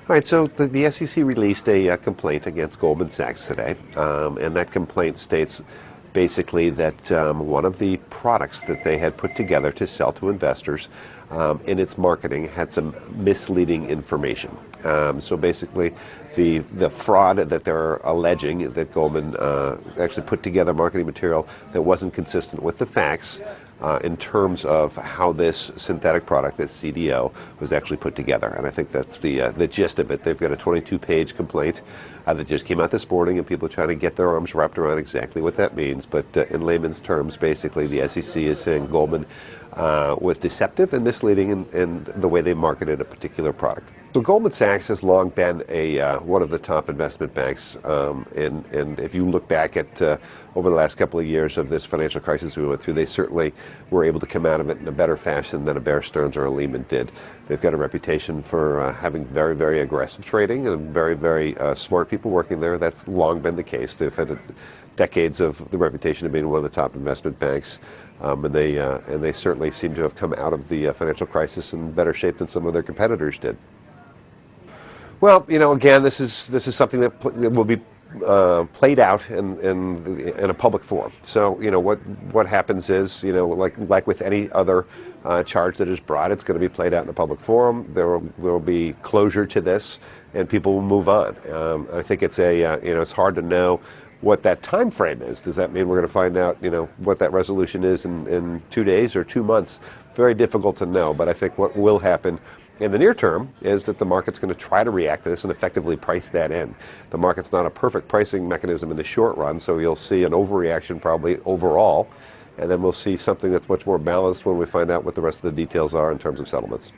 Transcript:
All right, so the SEC released a complaint against Goldman Sachs today, and that complaint states basically that one of the products that they had put together to sell to investors in its marketing had some misleading information. So basically, the fraud that they're alleging that Goldman actually put together marketing material that wasn't consistent with the facts in terms of how this synthetic product, this CDO, was actually put together. And I think that's the gist of it. They've got a 22-page complaint that just came out this morning, and people are trying to get their arms wrapped around exactly what that means. But in layman's terms, basically, the SEC is saying Goldman was deceptive and misleading in the way they marketed a particular product. So Goldman Sachs has long been one of the top investment banks, and if you look back at over the last couple of years of this financial crisis we went through, they certainly were able to come out of it in a better fashion than a Bear Stearns or a Lehman did. They've got a reputation for having very, very aggressive trading and very, very smart people working there. That's long been the case. They've had decades of the reputation of being one of the top investment banks, and they certainly seem to have come out of the financial crisis in better shape than some of their competitors did. Well, again, this is something that will be played out in a public forum. So, what happens is, like with any other charge that is brought, it's going to be played out in a public forum. There will be closure to this, and people will move on. I think it's it's hard to know what that time frame is. Does that mean we're going to find out, what that resolution is in 2 days or 2 months? Very difficult to know, but I think what will happen in the near term is that the market's going to try to react to this and effectively price that in. The market's not a perfect pricing mechanism in the short run, so you'll see an overreaction probably overall, and then we'll see something that's much more balanced when we find out what the rest of the details are in terms of settlements.